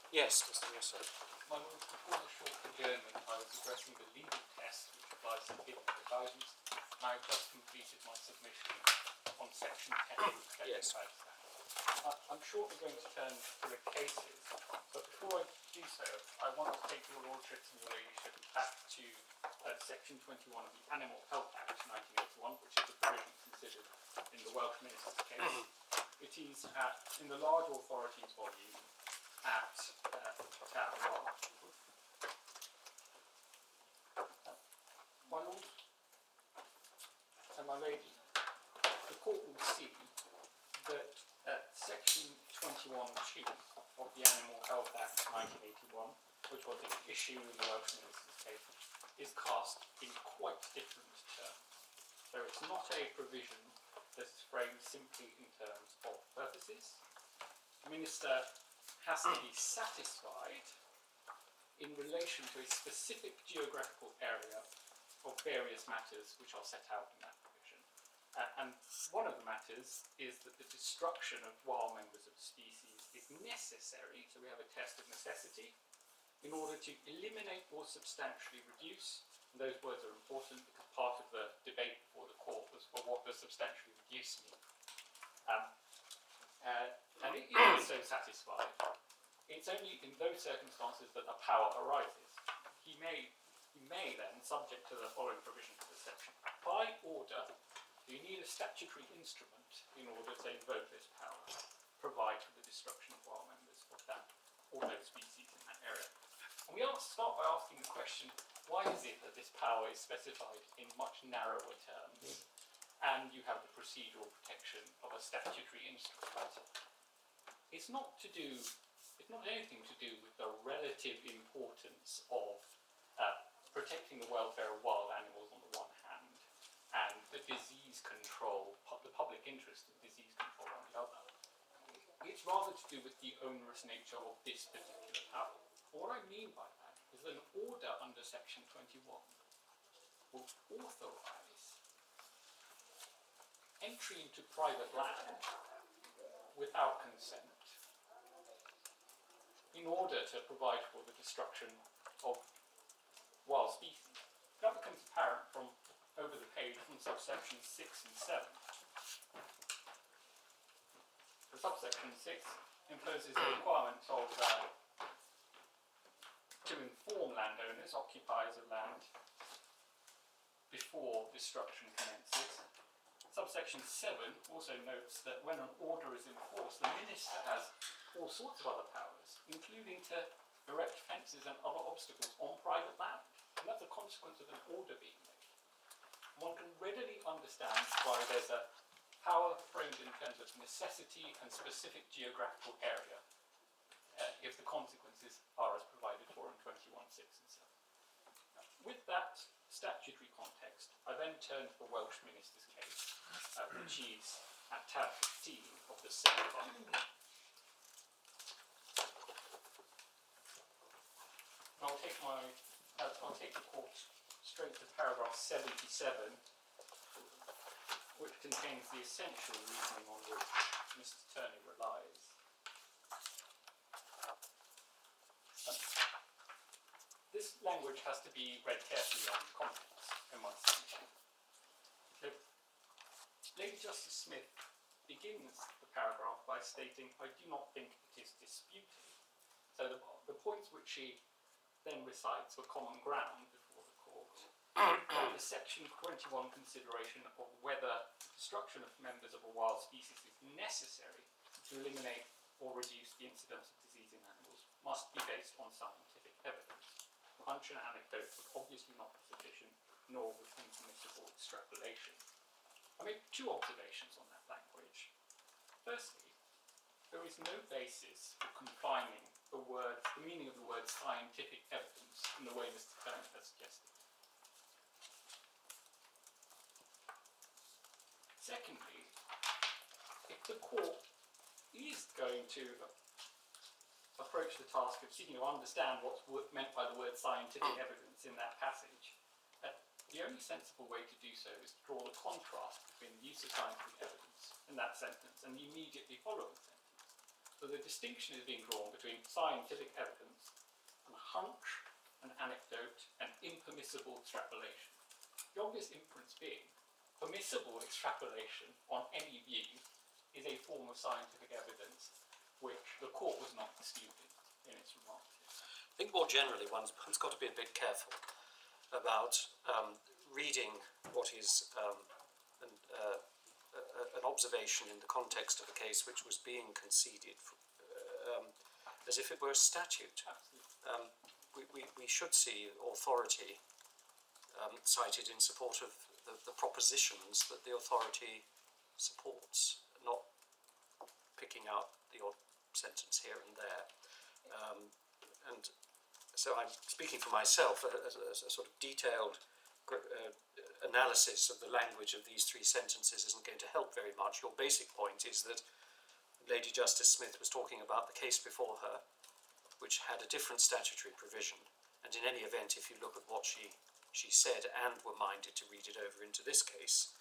Yes, yes, sir. My work before the short adjournment, I was addressing the legal test which applies to biblical guidance, and I have just completed my submission on section 10 of the Yes. I'm shortly going to turn to the cases, but before I do so, I want to take your lordships and your ladyship back to section 21 of the Animal Health Act 1981, which is the provision considered in the Welsh Minister's case. It is in the large authorities volume at tab 1. My lord and my lady, the court will see that section 21(2) of the Animal Health Act 1981, which was an issue in the Welsh Minister's case, is cast in quite different terms. So it's not a provision that's framed simply in terms of purposes. The Minister has to be satisfied in relation to a specific geographical area of various matters which are set out in that provision. And one of the matters is that the destruction of wild members of the species is necessary, so we have a test of necessity, in order to eliminate or substantially reduce. And those words are important because part of the debate before the court was, well, what does substantially reduce mean? And it is so satisfied. It's only in those circumstances that the power arises. He may then, subject to the following provisions of the section, by order, you need a statutory instrument in order to invoke this power, provide for the destruction of wild members of that or those species in that area. And we start by asking the question, why is it that this power is specified in much narrower terms and you have the procedural protection of a statutory instrument? It's not anything to do with the relative importance of protecting the welfare of wild animals on the one hand and the disease control, the public interest in disease control on the other. It's rather to do with the onerous nature of this particular power. What I mean by that is that an order under section 21 will authorise entry into private land without consent in order to provide for the destruction of wild species. That becomes apparent from over the page from subsections 6 and 7. The subsection 6 imposes the requirement of to inform landowners, occupiers of land, before destruction commences. Subsection 7 also notes that when an order is enforced, the Minister has all sorts of other powers, including to erect fences and other obstacles on private land. And that's a consequence of an order being made. One can readily understand why there's a power framed in terms of necessity and specific geographical area if the consequences are as provided for in 21(6) and 7. With that statutory context, I then turn to the Welsh Minister's case, which is at tab 15 of the same volume. I'll take the court straight to paragraph 77, which contains the essential reasoning on which Mr. Turney relies. This language has to be read carefully on context in my submission. Lady Justice Smith begins the paragraph by stating, I do not think it is disputed. So the points which she then recites were common ground before the court. The section 21 consideration of whether destruction of members of a wild species is necessary to eliminate or reduce the incidence of disease in animals must be based on scientific evidence. Hunch and anecdote would obviously not be sufficient, nor would impermissible extrapolation. I make two observations on that language. Firstly, there is no basis for confining the meaning of the word scientific evidence in the way Mr. Turney has suggested. Secondly, if the court is going to approach the task of seeking to understand what's meant by the word scientific evidence in that passage, the only sensible way to do so is to draw the contrast between the use of scientific evidence in that sentence and the immediately following sentence. that the distinction is being drawn between scientific evidence and hunch, an anecdote, and impermissible extrapolation. The obvious inference being permissible extrapolation on any view is a form of scientific evidence which the court was not disputing in its remarks. I think more generally one's got to be a bit careful about reading what is an observation in the context of a case which was being conceded as if it were a statute. We should see authority cited in support of the propositions that the authority supports, not picking out the odd sentence here and there. And so I'm speaking for myself, a sort of detailed analysis of the language of these three sentences isn't going to help very much. Your basic point is that Lady Justice Smith was talking about the case before her, which had a different statutory provision, and in any event, if you look at what she said and were minded to read it over into this case,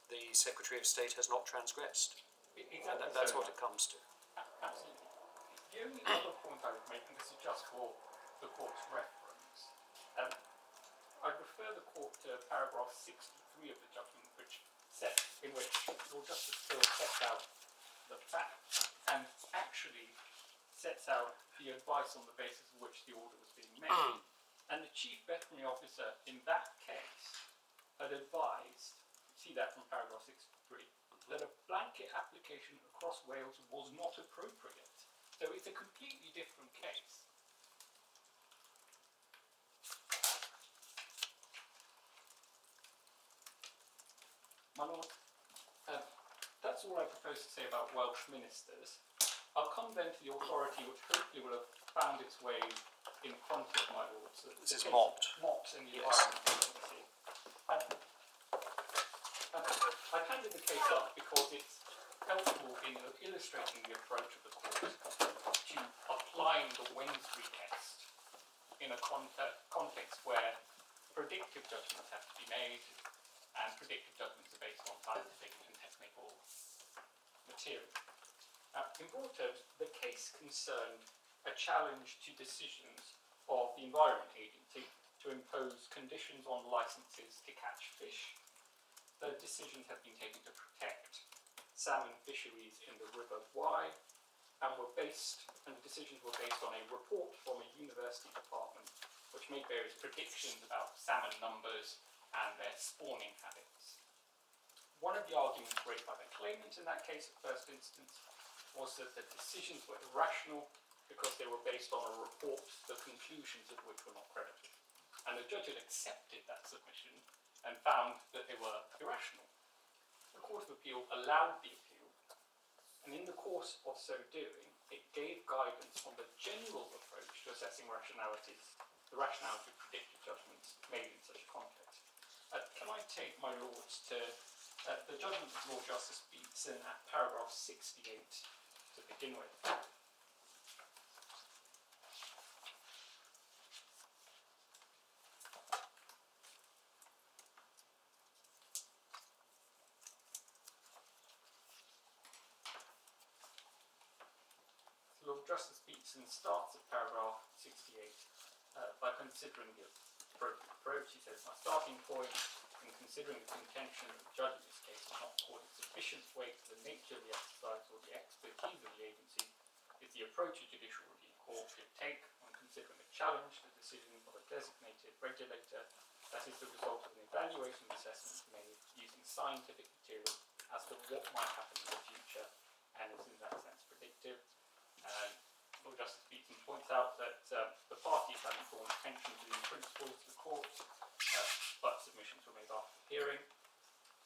the Secretary of State has not transgressed. And that's what it comes to. Absolutely. The only other point I would make, and this is just for the court's reference, I refer the court to paragraph 63 of the judgment, in which Lord Justice Hill sets out the facts and actually sets out the advice on the basis of which the order was being made. And the Chief Veterinary Officer in that case had advised, see that from paragraph 63, that a blanket application across Wales was not appropriate. So it's a completely different case. My Lord, that's all I propose to say about Welsh ministers. I'll come then to the authority which hopefully will have found its way in front of my Lords. This is Mott. Mott in the Yes. Environment Agency. I've handed the case up because it's helpful in illustrating the approach of the court to applying the Wednesbury test in a context where predictive judgments have to be made, and predictive judgments are based on scientific and technical material. In broad terms, the case concerned a challenge to decisions of the Environment Agency to impose conditions on licences to catch fish. The decisions have been taken to protect salmon fisheries in the River Wye, and the decisions were based on a report from a university department which made various predictions about salmon numbers and their spawning habits. One of the arguments raised by the claimant in that case at first instance was that the decisions were irrational because they were based on a report, the conclusions of which were not credible. And the judge had accepted that submission and found that they were irrational. The Court of Appeal allowed the appeal, and in the course of so doing, it gave guidance on the general approach to assessing rationalities, the rationality of predictive judgments made in such a context. Can I take my Lords to the judgment of Lord Justice Beatson at paragraph 68 to begin with? Lord Justice Beatson starts at paragraph 68 by considering the approach. He says, my starting point in considering the contention that the judge in this case has not accorded sufficient weight to the nature of the exercise or the expertise of the agency is the approach a judicial review court should take when considering a challenge to the decision of a designated regulator that is the result of an evaluation and assessment made using scientific material as to what might happen in the future and is in that sense predictive. Lord Justice Beatson points out that the parties had informed attention to the principles to the court, but submissions were made after the hearing.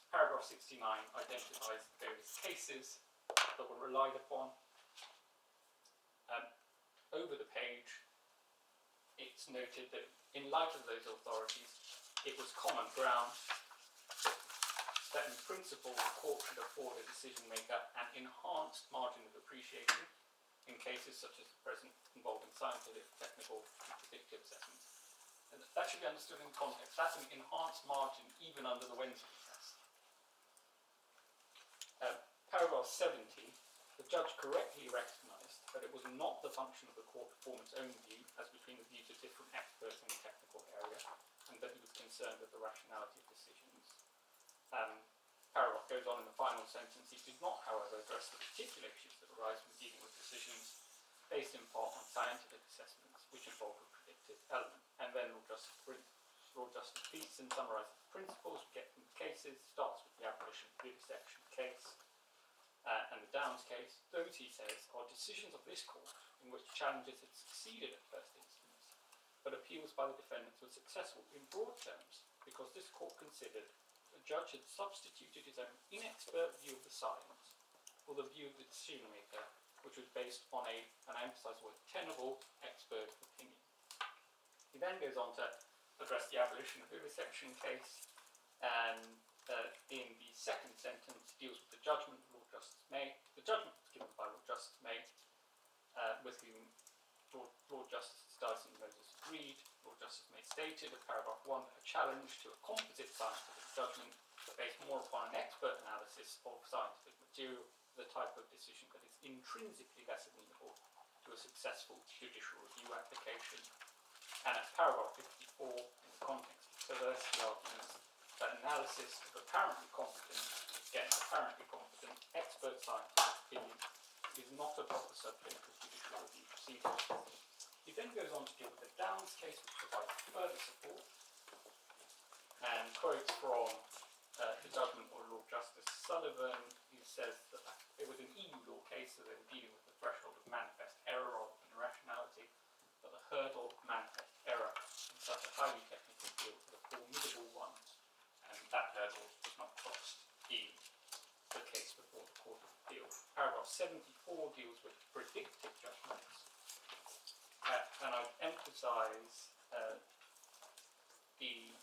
Paragraph 69 identifies various cases that were relied upon. Over the page, it's noted that in light of those authorities, it was common ground that in principle the court should afford a decision maker an enhanced margin of appreciation in cases such as the present involving scientific, technical, and predictive assessments. And that should be understood in context. That's an enhanced margin even under the Wednesbury test. Paragraph 70, the judge correctly recognised that it was not the function of the court to form its own view as between the views of different experts in the technical area, and that he was concerned with the rationality of decisions. Paragraph goes on in the final sentence. He did not, however, address the particular issues that arise from dealing with decisions based in part on scientific assessments, which involve a predictive element. And then Lord Justice Beatson summarises the principles we get from the cases, starts with the abolition of vivisection case and the Downs case. Those, he says, are decisions of this court in which challenges had succeeded at first instance, but appeals by the defendants were successful in broad terms because this court considered the judge had substituted his own inexpert view of the science for the view of the decision maker, which was based on and I emphasise the word, tenable expert opinion. He then goes on to address the abolition of vivisection case, and in the second sentence deals with the judgment of Lord Justice May. The judgment was given by Lord Justice May, with whom Lord Justice Dyson and Moses agreed. Lord Justice May stated in paragraph 1 that a challenge to a composite scientific judgment based more upon an expert analysis of scientific material, the type of decision that is intrinsically less amenable to a successful judicial review application. And at paragraph 54, in the context of perversity arguments, that analysis of apparently competent expert scientific opinion is not a proper subject of judicial review procedures. He then goes on to deal with the Downs case, which provides further support, and quotes from the judgment of Lord Justice Sullivan, who says that it was an EU law case, so they were dealing with the threshold of manifest error rather than irrationality, but the hurdle of manifest error in such a highly technical field was a formidable one, and that hurdle was not crossed in the case before the Court of Appeal. Paragraph 74 deals with predictive judgments, and I emphasise the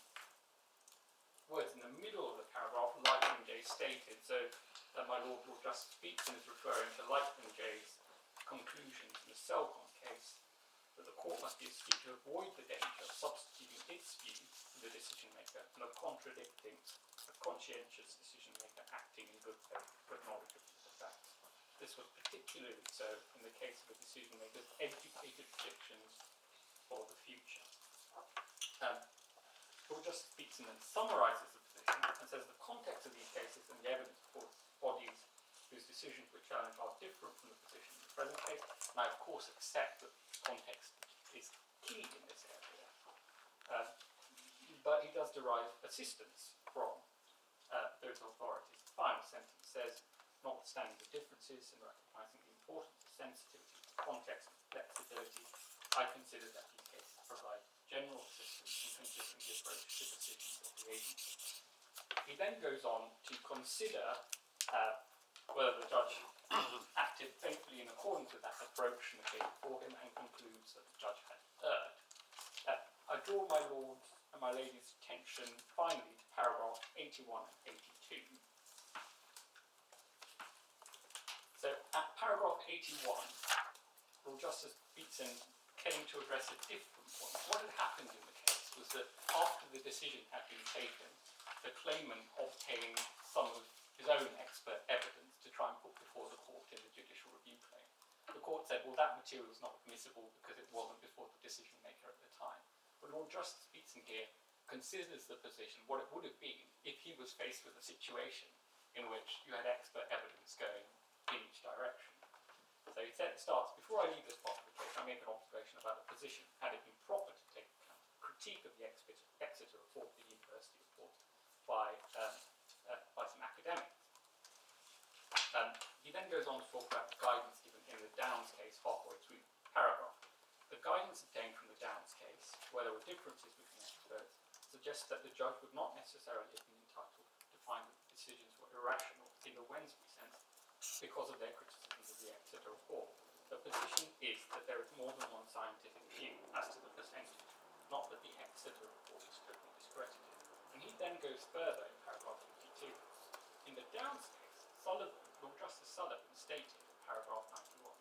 words in the middle of the paragraph, Langton J stated, so my Lord Justice Beatson is referring to Langton J's conclusions in the Selcon case, that the court must be astute to avoid the danger of substituting its view for the decision maker and of contradicting a conscientious decision maker acting in good faith with knowledge of the facts. This was particularly so in the case of a decision maker's educated predictions for the future. Lord Justice Beatson then summarises the position and says the context of these cases and the evidence before bodies whose decisions were challenged are different from the position in the present case, and I of course accept that context is key in this area. But he does derive assistance from those authorities. The final sentence says, notwithstanding the differences and recognising the importance of sensitivity, context and flexibility, I consider that these cases provide general assistance in considering the approach to decisions of the agency. He then goes on to consider whether the judge acted faithfully in accordance with that approach in the case before him, and concludes that the judge had erred. I draw my lord's and my lady's attention finally to paragraph 81 and 82. So at paragraph 81, Lord Justice Beatson came to address a different point. What had happened in the case was that after the decision had been taken, the claimant obtained some of his own expert evidence to try and put before the court in the judicial review claim. The court said, well, that material is not admissible because it wasn't before the decision maker at the time. But Lord Justice Beatson here considers the position what it would have been if he was faced with a situation in which you had expert evidence going in each direction. So he said, starts, before I leave this part of the case, I make an observation about the position. Had it been proper to take account of critique of the Exeter report, the university report, by some academics. He then goes on to talk about the guidance given in the Downs case halfway through the paragraph. The guidance obtained from the Downs case, where there were differences between experts, suggests that the judge would not necessarily have been entitled to find that the decisions were irrational in the Wensbury sense because of their criticisms of the Exeter report. The position is that there is more than one scientific view as to the percentage, not that the Exeter report is totally discredited. And he then goes further in paragraph 52. In the Downs case, Lord Justice Sullivan stated in paragraph 91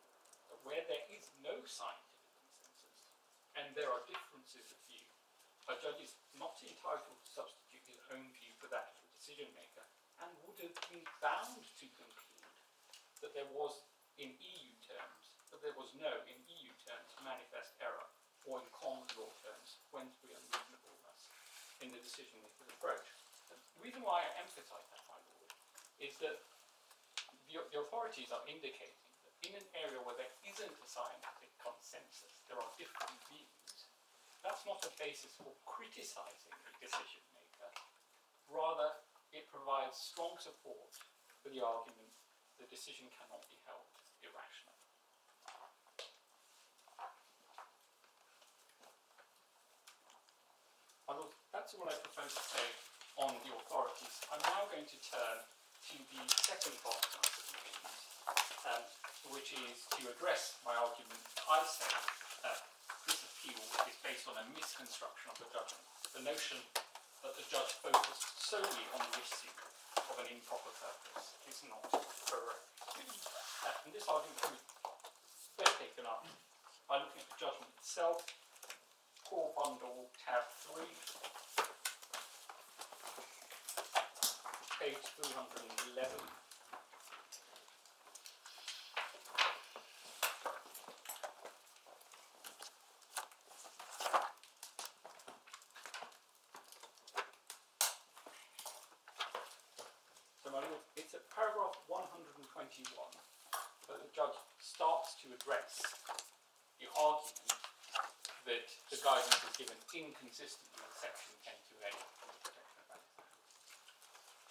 that where there is no scientific consensus and there are differences of view, a judge is not entitled to substitute his own view for that of the decision maker, and would have been bound to conclude that there was in EU terms, but there was no, in EU terms, manifest error, or in common law terms, Wensbury unreasonableness in the decision-making approach. And the reason why I emphasise that, my lord, is that the authorities are indicating that in an area where there isn't a scientific consensus, there are different views, that's not a basis for criticising a decision maker. Rather, it provides strong support for the argument the decision cannot be held irrational. That's all I propose to say on the authorities. I'm now going to turn to the second part of my submission, which is to address my argument that I say this appeal is based on a misconstruction of the judgment. The notion that the judge focused solely on the issue of an improper purpose is not correct. And this argument can be best taken up by looking at the judgment itself, core bundle tab 3, page 311. So it's at paragraph 121 that the judge starts to address the argument that the guidance is given inconsistently with section 10.2a of the Protection of Value.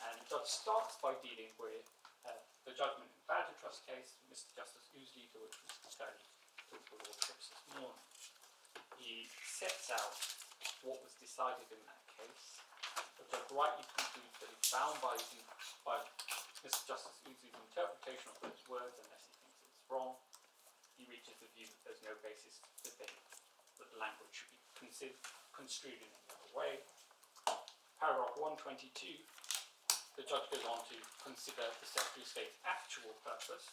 And the judge starts by dealing with the judgment in the Badger Trust case, Mr. Justice Ousley, to which Mr. Stoney took the lordships this morning. He sets out what was decided in that case. The judge rightly concludes that he's bound by Mr. Justice Ousley's interpretation of those words unless he thinks it's wrong. He reaches the view that there's no basis to think that the language should be construed in any other way. Paragraph 122, the judge goes on to consider the Secretary of State's actual purpose,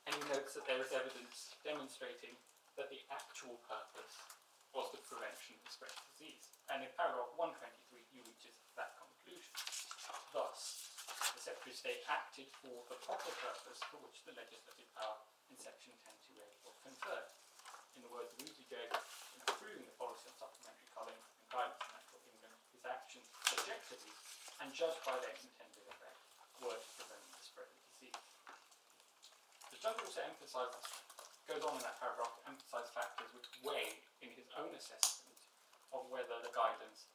and he notes that there is evidence demonstrating that the actual purpose was the prevention of the spread of disease. And in paragraph 123, he reaches that conclusion. Thus, the Secretary of State acted for the proper purpose for which the legislative power in section 10.2a was conferred. In the words of Ousley, in approving the policy on supplementary culling and guidance in natural England, his actions objectively and judged by their intended effect were to prevent the spread of disease. The judge also goes on in that paragraph to emphasise factors which weigh in his own assessment of whether the guidance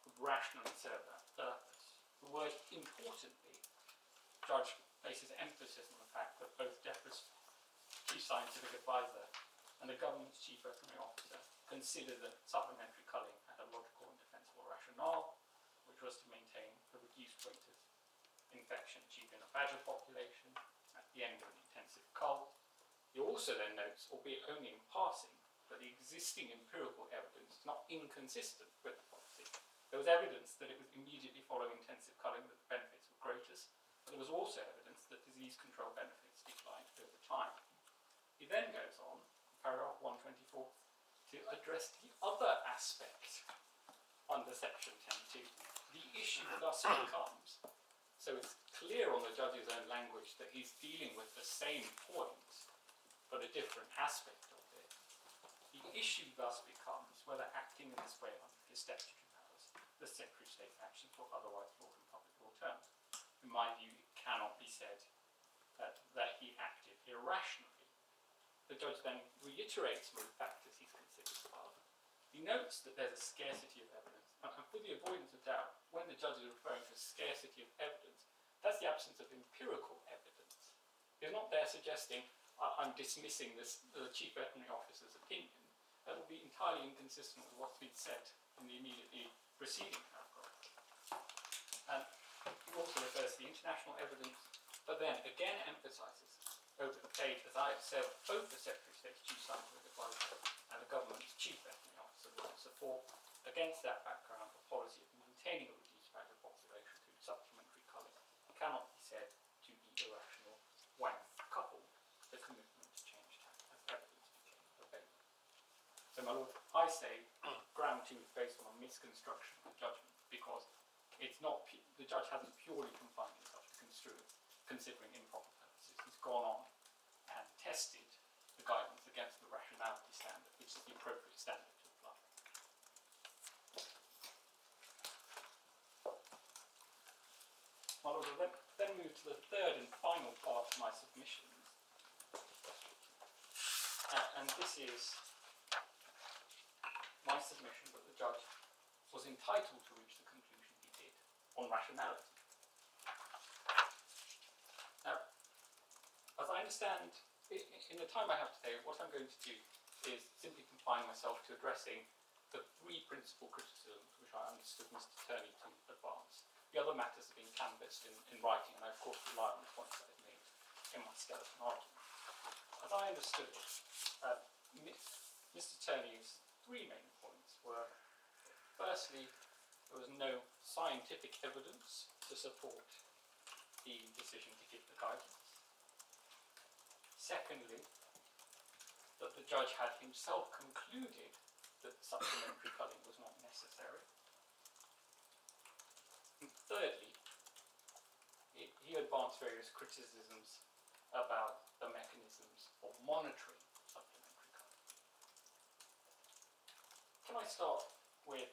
would rationally serve that purpose. The word importantly, the judge places emphasis on the fact that both DEFRA's chief scientific advisor and the government's chief veterinary officer considered that supplementary culling had a logical and defensible rationale, which was to maintain the reduced rate of infection achieved in a badger population at the end of an intensive cull. He also then notes, albeit only in passing, that the existing empirical evidence is not inconsistent with the policy. There was evidence that it was immediately following intensive culling that the benefits were greatest, but there was also evidence that disease control benefits declined over time. He then goes on, paragraph 124, to address the other aspect under section 10.2. The issue thus becomes, so it's clear on the judge's own language that he's dealing with the same point, but a different aspect of it. The issue thus becomes whether acting in this way under his statutory powers, the Secretary of State's actions were otherwise brought in public law terms. In my view, it cannot be said that he acted irrationally. The judge then reiterates the factors he's considered above. He notes that there's a scarcity of evidence, and for the avoidance of doubt, when the judge is referring to scarcity of evidence, that's the absence of empirical evidence. He's not there suggesting, I'm dismissing the chief veterinary officer's opinion. That will be entirely inconsistent with what's been said in the immediately preceding paragraph. And he also refers to the international evidence, but then again emphasises over the page, as I have said, both the Secretary of State's chief scientific advisor and the government's chief veterinary officer will support against that background a policy of maintaining a reduced badger population through supplementary culling. It cannot be said to be irrational when coupled the commitment to change tax as evidence became available. So, my lord, I say ground 2 is based on a misconstruction of the judgment because it's not the judge hasn't purely confined himself to considering improper purposes. He's gone on this is my submission that the judge was entitled to reach the conclusion he did on rationality. Now, as I understand, in the time I have today, what I'm going to do is simply confine myself to addressing the three principal criticisms which I understood Mr. Turney to advance. The other matters have been canvassed in writing, and I of course rely on the points that I've made in my skeleton argument. As I understood it, Mr. Turney's three main points were, firstly, there was no scientific evidence to support the decision to give the guidance. Secondly, that the judge had himself concluded that supplementary culling was not necessary. And thirdly, he advanced various criticisms about the mechanisms of monitoring supplementary culling. Can I start with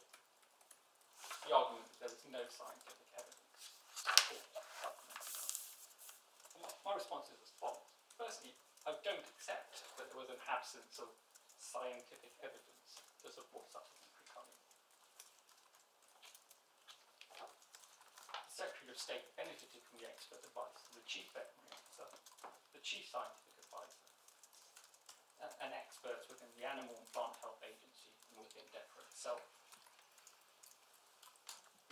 the argument that there was no scientific evidence to support supplementary culling? My response is as follows. Firstly, I don't accept that there was an absence of scientific evidence to support supplementary culling. The Secretary of State benefited from the expert advice of the Chief Veterinary Officer, the Chief Scientific Advisor, and experts within the Animal and Plant Health Agency and within DEFRA itself.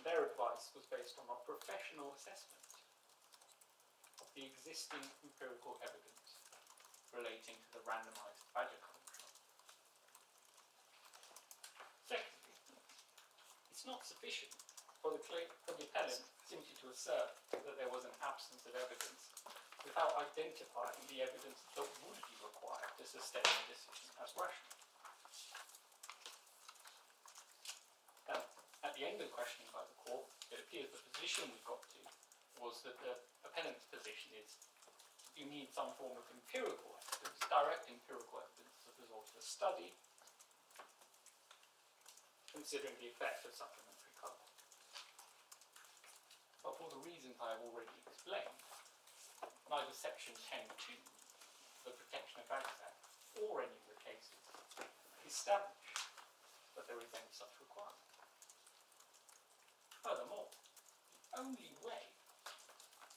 Their advice was based on a professional assessment of the existing empirical evidence relating to the randomised badger culling trial. Secondly, it's not sufficient for the appellant simply to assert that there was an absence of evidence without identifying the evidence that would be required to sustain a decision as rational. At the end of the questioning by the court, it appears the position we got to was that the appellant's position is you need some form of empirical evidence, direct empirical evidence as a result of a study, considering the effect of supplementary culling. But for the reasons I have already explained, neither Section 10.2 of the Protection of Baggers Act or any of the cases establish that there is any such requirement. Furthermore, the only way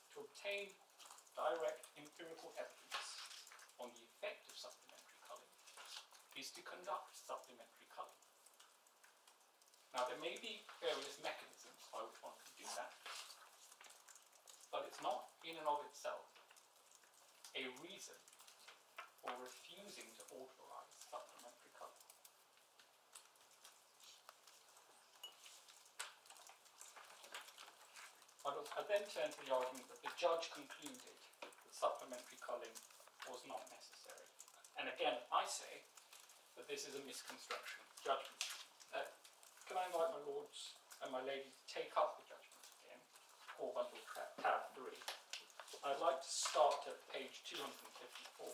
to obtain direct empirical evidence on the effect of supplementary culling is to conduct supplementary culling. Now, there may be various mechanisms by which one can do that, but it's not in and of itself a reason for refusing to authorise supplementary culling. I then turn to the argument that the judge concluded that supplementary culling was not necessary. And again, I say that this is a misconstruction of judgment. Can I invite my lords and my ladies to take up the judgment again, Core Bundle tab 3. I'd like to start at page 254.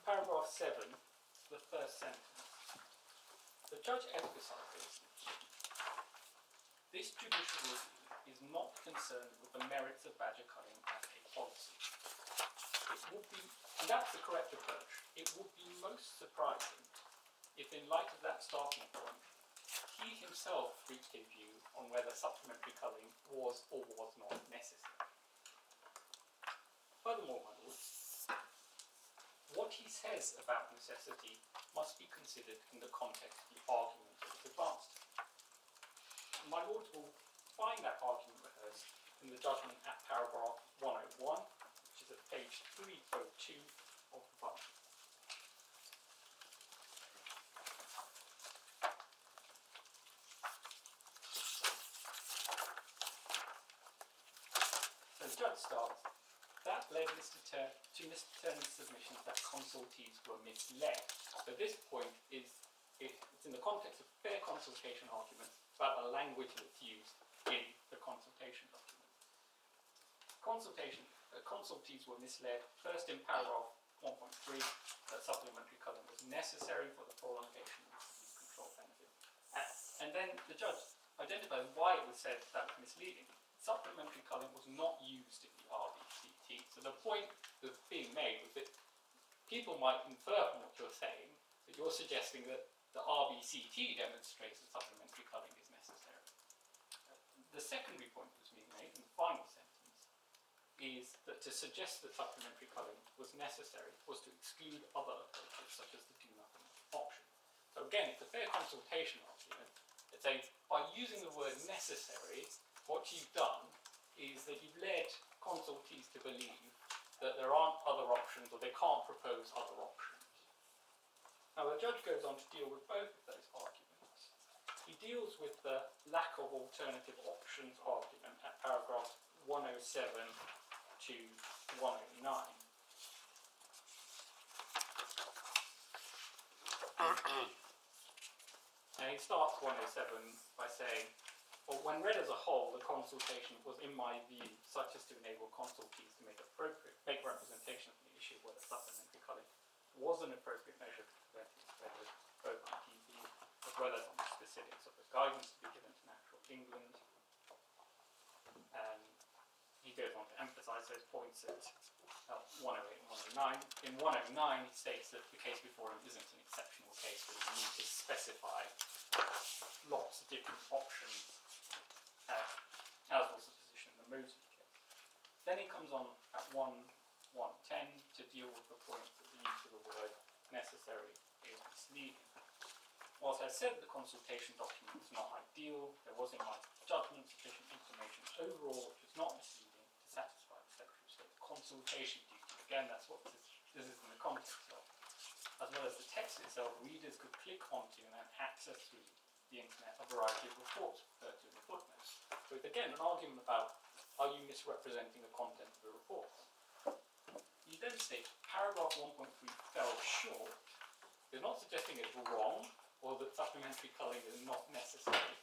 Paragraph 7, the first sentence. The judge emphasises this judicial review is not concerned with the merits of badger culling as a policy. It would be, and that's the correct approach, it would be most surprising if, in light of that starting point, he himself reached a view on whether supplementary culling was or was not necessary. Furthermore, my lord, what he says about necessity must be considered in the context of the argument that is advanced. My lords will find that argument rehearsed in the judgment at paragraph 101, which is at page 302 of the bundle. So the judge starts. That led to Mr. Turney's submission that consultees were misled. So this point is, it's in the context of fair consultation arguments about the language that's used in the consultation document. Consultees were misled, first in paragraph 1.3, that supplementary necessary for the prolongation of the control benefit. And then the judge identified why it was said that was misleading. Supplementary culling was not used in the RBCT. So the point that's being made was that people might infer from what you're saying that you're suggesting that the RBCT demonstrates that supplementary culling is necessary. The secondary point that's being made in the final sentence is that to suggest that supplementary culling was necessary was to exclude other approaches, such as the do-nothing option. So again, it's a fair consultation argument. It's saying, by using the word necessary, what you've done is that you've led consultees to believe that there aren't other options, or they can't propose other options. Now the judge goes on to deal with both of those arguments. He deals with the lack of alternative options argument at paragraph 107 to 109. And he starts 107 by saying, well, when read as a whole, the consultation was, in my view, such as to enable consultees to make representation of the issue whether supplementary culling was an appropriate measure to prevent the spread of both on TV, as well as on the specifics of the guidance to be given to Natural England. And he goes on to emphasise those points at 108 and 109. In 109, he states that the case before him isn't an exceptional case, but you need to specify lots of different options, as was the position in the Mosley case. Then he comes on at 110 to deal with the point that the use of the word necessary is misleading. Whilst I said the consultation document was not ideal, there was in my judgment sufficient information overall which is not misleading to satisfy the Secretary of State consultation duty. Again, that's what this is in the context of. As well as the text itself, readers could click onto and have access through the internet a variety of reports referred to in the footnotes. So it's again an argument about, are you misrepresenting the content of the report? He then states paragraph 1.3 fell short. He's not suggesting it's wrong or that supplementary culling is not necessary,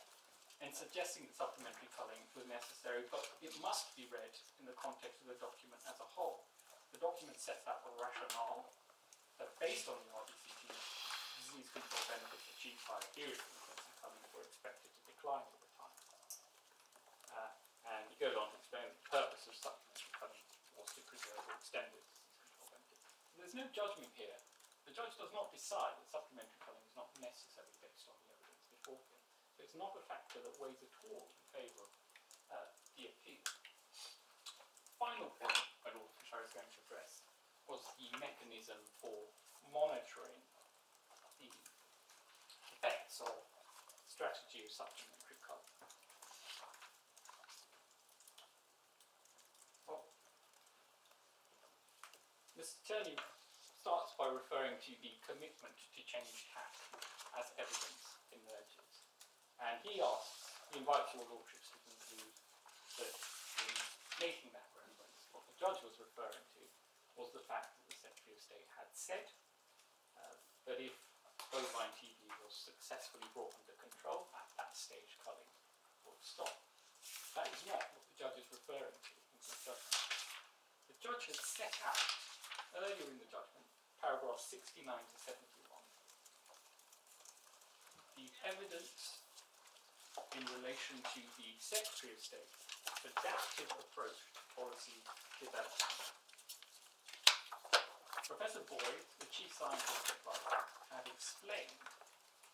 and suggesting that supplementary culling was necessary, but it must be read in the context of the document as a whole. The document sets out a rationale that, based on the RBCT, disease control benefits achieved by a period of intensive culling were expected to decline over time. And he goes on to explain that the purpose of supplementary culling was to preserve or extend the disease control benefits. There's no judgment here. The judge does not decide that supplementary culling is not necessary based on the evidence before him. So it's not a factor that weighs at all in favour of the appeal. Final point, my lord, which I was going to address, was the mechanism for monitoring the effects of strategy of supplementary culling. Well, Mr. Turney starts by referring to the commitment to change tack as evidence emerges. And he invites your lordships to conclude that in making that reference, what the judge was referring to was the fact that the Secretary of State had said that if bovine TB was successfully brought under control, at that stage culling would stop. That is not what the judge is referring to in his judgment. The judge had set out earlier in the judgment, paragraphs 69 to 71, the evidence in relation to the Secretary of State's adaptive approach to policy development. Professor Boyd, the chief scientist advisor, had explained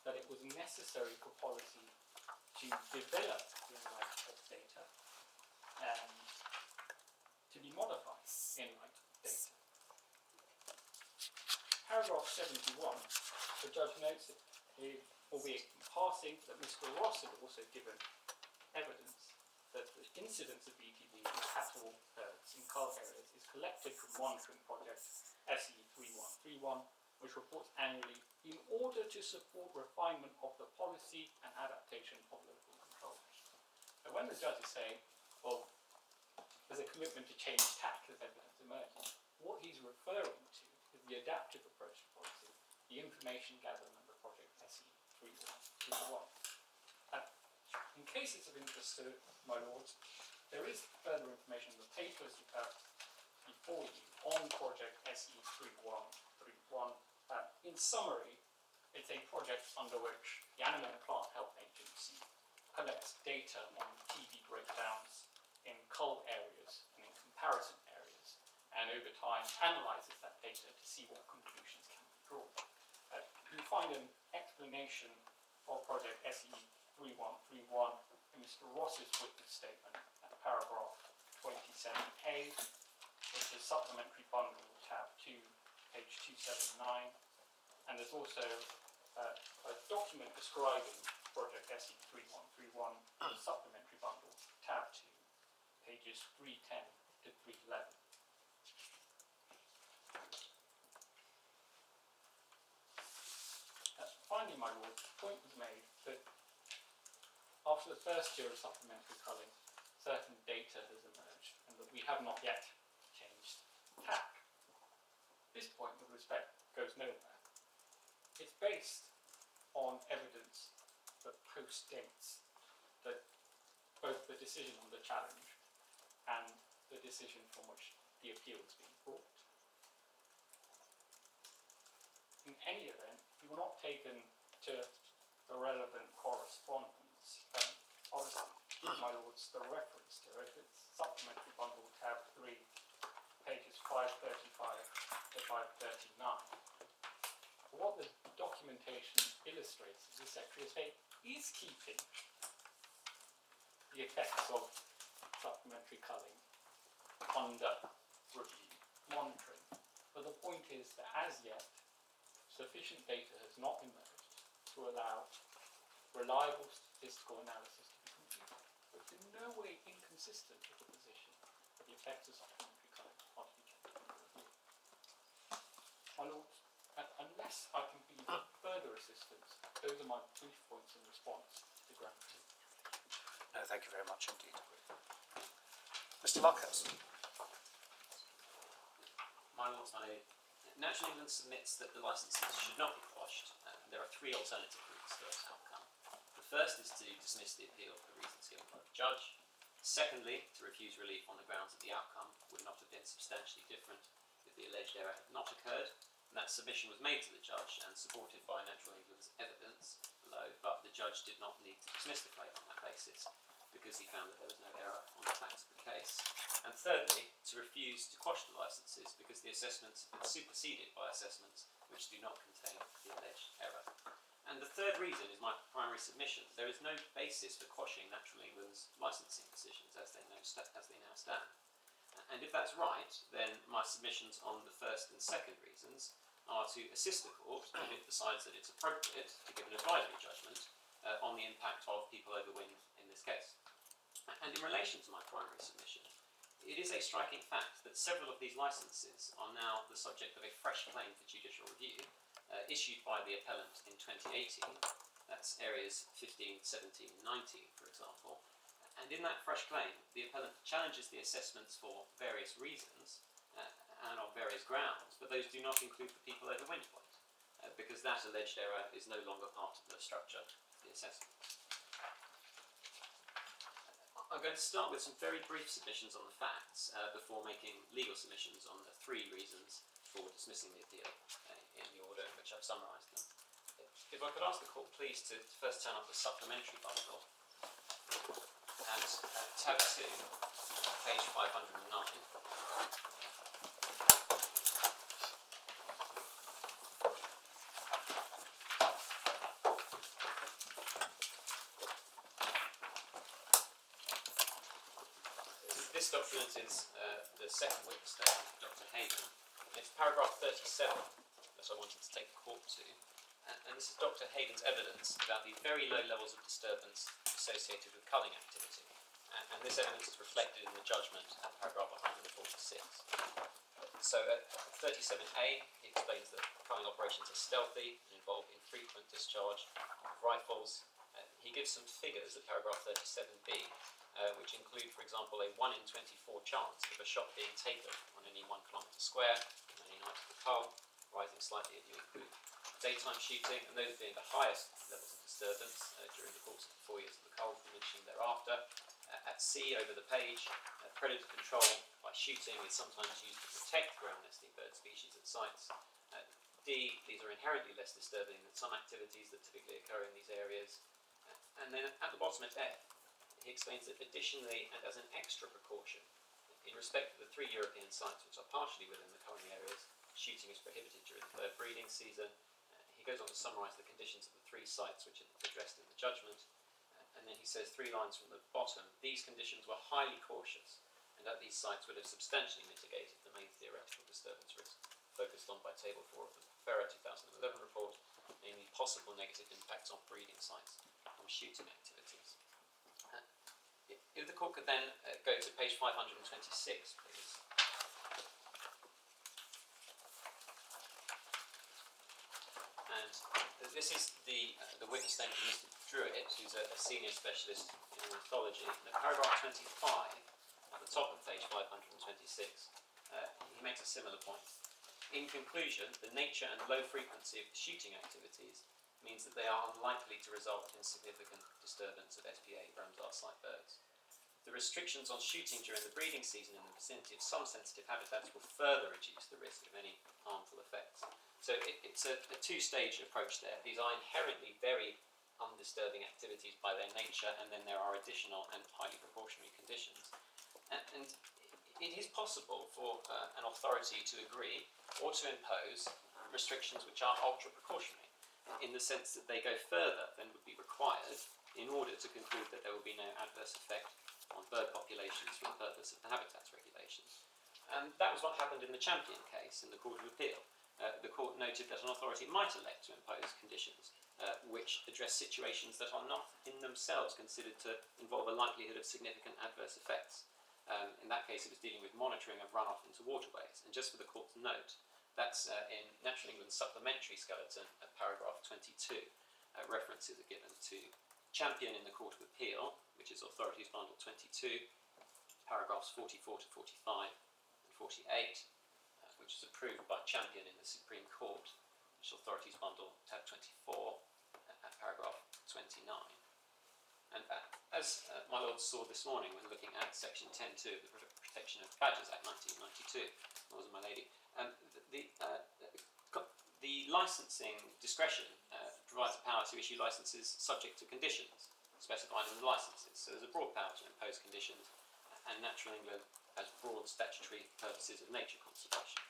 that it was necessary for policy to develop in light of data and to be modified in light of data. Paragraph 71, the judge notes that, albeit in passing, that Mr. Ross had also given evidence that the incidence of BTB in cattle herds in cull areas is collected from monitoring project SE 3131, which reports annually in order to support refinement of the policy and adaptation of local control. So when the judge is saying, well, there's a commitment to change tack as evidence emerging, what he's referring to is the adaptive approach to policy, the information gathered under project SE 3131. In cases of interest to my lords, there is further information in the papers you have before you on project SE 3131, In summary, it's a project under which the Animal and Plant Health Agency collects data on TB breakdowns in cull areas and in comparison areas, and over time analyses that data to see what conclusions can be drawn. You find an explanation of Project SE 3131 in Mr. Ross's witness statement at paragraph 27A, which is Supplementary Bundle, tab 2, page 279, and there's also a document describing Project SE 3131, the Supplementary Bundle, tab 2, pages 310 to 311. Finally, my lord, the point was made that after the first year of supplementary culling, certain data has emerged and that we have not yet changed tack. This point, with respect, goes nowhere. It's based on evidence that postdates that both the decision on the challenge and the decision from which the appeal is being brought. In any event, we were not taken to the relevant correspondence. Honestly, my lords, the reference to it, it's Supplementary Bundle, tab 3, pages 535 to 539. What the documentation illustrates is the Secretary of State is keeping the effects of supplementary culling under review, monitoring. But the point is that as yet, sufficient data has not emerged to allow reliable statistical analysis to be completed. But it's in no way inconsistent with the position that the effects of supplementary culling are to be kept under review. My lords, unless I can be of further assistance, those are my brief points in response to the Grand Prix. No, thank you very much indeed. Mr. Luckhurst. My lords, National England submits that the licences should not be quashed. There are three alternative routes for this outcome. The first is to dismiss the appeal for the reasons given by the judge. Secondly, to refuse relief on the grounds that the outcome would not have been substantially different if the alleged error had not occurred. And that submission was made to the judge and supported by Natural England's evidence below, but the judge did not need to dismiss the claim on that basis because he found that there was no error on the facts of the case. And thirdly, to refuse to quash the licences because the assessments have been superseded by assessments which do not contain the alleged error. And the third reason is my primary submission. There is no basis for quashing Natural England's licensing decisions as they now stand. And if that's right, then my submissions on the first and second reasons are to assist the court if it decides that it's appropriate to give an advisory judgment on the impact of people over wind in this case. And in relation to my primary submission, it is a striking fact that several of these licences are now the subject of a fresh claim for judicial review issued by the appellant in 2018. That's areas 15, 17, 19, for example. And in that fresh claim, the appellant challenges the assessments for various reasons and on various grounds, but those do not include the people over wind point, because that alleged error is no longer part of the structure of the assessment. I'm going to start with some very brief submissions on the facts before making legal submissions on the three reasons for dismissing the appeal in the order in which I've summarised them. If I could ask the court please to first turn up the supplementary bundle at tab 2, page 509. This document is the second witness statement of Dr. Hayden. It's paragraph 37 that I wanted to take the court to. And this is Dr. Hayden's evidence about the very low levels of disturbance associated with culling activity. And this evidence is reflected in the judgment at paragraph 146. So at 37A, he explains that culling operations are stealthy and involve infrequent discharge of rifles. He gives some figures at paragraph 37B, which include, for example, a 1 in 24 chance of a shot being taken on any 1 kilometre square on any night of the cull, rising slightly if you include daytime shooting, and those being the highest levels of disturbance during the course of the 4 years of the cull, mentioned thereafter. At sea, over the page, predator control by shooting is sometimes used to protect ground nesting bird species at sites. D, these are inherently less disturbing than some activities that typically occur in these areas. And then at the bottom at F, he explains that additionally and as an extra precaution, in respect of the 3 European sites which are partially within the culling areas, shooting is prohibited during the bird breeding season. He goes on to summarise the conditions of the 3 sites which are addressed in the judgment. And then he says 3 lines from the bottom, these conditions were highly cautious and at these sites would have substantially mitigated the main theoretical disturbance risk focused on by Table 4 of the FERA 2011 report, namely possible negative impacts on breeding sites from shooting activities. If the court could then go to page 526, please. And this is the witness statement of Mr. Druitt, who's a senior specialist in ornithology. In paragraph 25, at the top of page 526, he makes a similar point. In conclusion, the nature and low frequency of the shooting activities means that they are unlikely to result in significant disturbance of SPA Ramsar site birds. The restrictions on shooting during the breeding season in the vicinity of some sensitive habitats will further reduce the risk of any harmful effects. So it's a 2-stage approach there. These are inherently very undisturbing activities by their nature, and then there are additional and highly precautionary conditions. And it is possible for an authority to agree or to impose restrictions which are ultra precautionary, in the sense that they go further than would be required in order to conclude that there will be no adverse effect on bird populations for the purpose of the habitats regulations. And that was what happened in the Champion case in the Court of Appeal. The court noted that an authority might elect to impose conditions which address situations that are not in themselves considered to involve a likelihood of significant adverse effects. In that case, it was dealing with monitoring of runoff into waterways. And just for the court to note, that's in Natural England's Supplementary skeleton at paragraph 22. References are given to Champion in the Court of Appeal, which is Authorities Bundle 22, paragraphs 44 to 45 and 48, which is approved by Champion in the Supreme Court, which is Authorities Bundle tab 24 at paragraph 29. And as my Lord saw this morning when looking at section 10.2 of the Protection of Badgers Act 1992, wasn't my lady, the licensing discretion provides the power to issue licences subject to conditions specified in the licences. So there's a broad power to impose conditions, and Natural England has broad statutory purposes of nature conservation.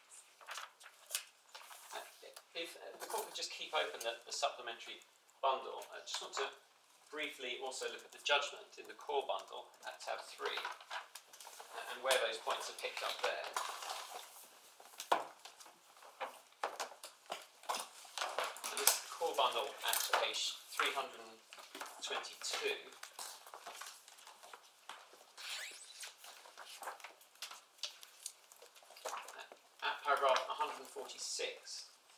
If the court could just keep open the supplementary bundle, I just want to briefly also look at the judgment in the core bundle at tab 3 and where those points are picked up there. And this is the core bundle at page 322. At paragraph 146,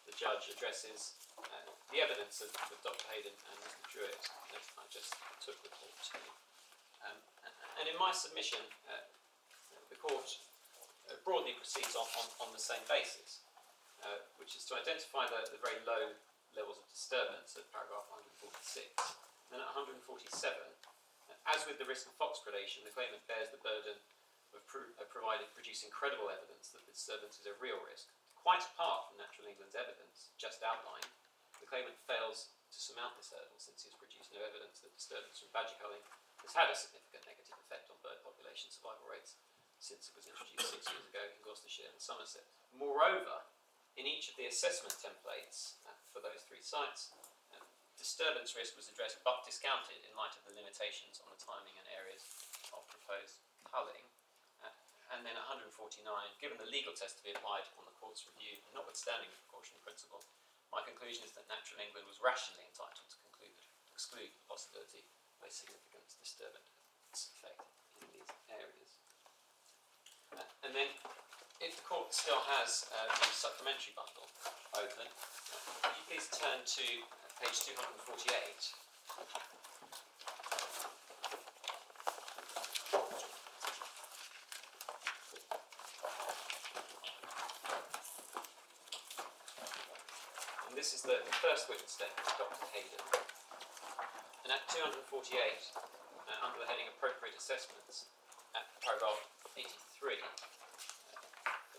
the judge addresses the evidence of Dr. Hayden and Mr. Druitt that I just took the court to. And in my submission, the court broadly proceeds on the same basis, which is to identify the very low levels of disturbance at paragraph 146. Then at 147, as with the risk of fox predation, the claimant bears the burden of producing credible evidence that the disturbance is a real risk. Quite apart from Natural England's evidence, just outlined, the claimant fails to surmount this hurdle since he has produced no evidence that disturbance from badger culling has had a significant negative effect on bird population survival rates since it was introduced 6 years ago in Gloucestershire and Somerset. Moreover, in each of the assessment templates for those 3 sites, disturbance risk was addressed but discounted in light of the limitations on the timing and areas of proposed culling. And then at 149, given the legal test to be applied on the court's review, and notwithstanding the precautionary principle, my conclusion is that Natural England was rationally entitled to exclude the possibility of a significant disturbance effect in these areas. And then, if the court still has the supplementary bundle open, could you please turn to page 248. This is the first witness statement of Dr. Hayden. And at 248, under the heading Appropriate Assessments, at paragraph 83,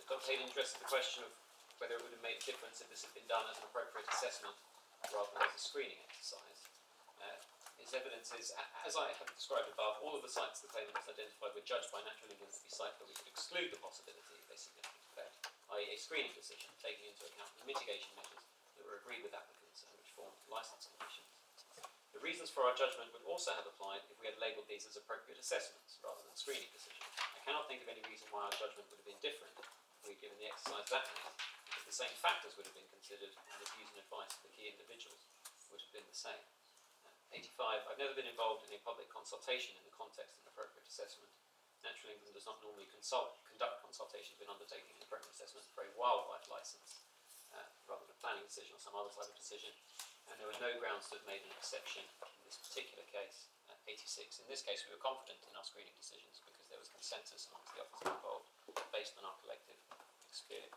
Dr. Hayden addresses the question of whether it would have made a difference if this had been done as an appropriate assessment rather than as a screening exercise. His evidence is, as I have described above, all of the sites the claimant has identified were judged by Natural England to be sites where we could exclude the possibility of a significant effect, i.e. a screening decision, taking into account the mitigation measures that were agreed with applicants and which formed licence conditions. The reasons for our judgment would also have applied if we had labelled these as appropriate assessments rather than screening decisions. I cannot think of any reason why our judgment would have been different if we had given the exercise that name, because the same factors would have been considered and the views and advice of the key individuals would have been the same. 85. I've never been involved in a public consultation in the context of an appropriate assessment. Natural England does not normally conduct consultations when undertaking an appropriate assessment for a wildlife licence, rather than a planning decision or some other type of decision. And there were no grounds to have made an exception in this particular case. 86. In this case, we were confident in our screening decisions because there was consensus amongst the officers involved based on our collective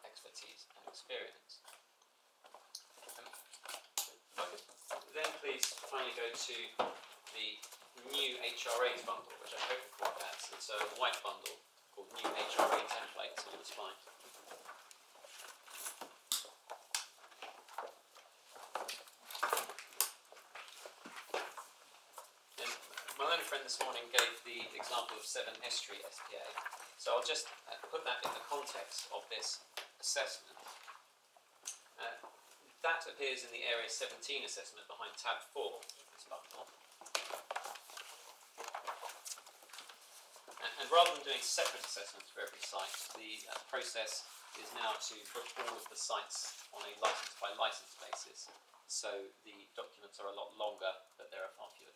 expertise and experience. Then please finally go to the new HRAs bundle, which I hope the court has. It's a white bundle called New HRA Templates on the spine. And my learned friend this morning gave the example of 7 estuary SPA, so I'll just put that in the context of this assessment. That appears in the Area 17 assessment behind tab 4 of this bundle. And rather than doing separate assessments for every site, the process is now to put all of the sites on a licence by licence basis. So the documents are a lot longer, but there are far fewer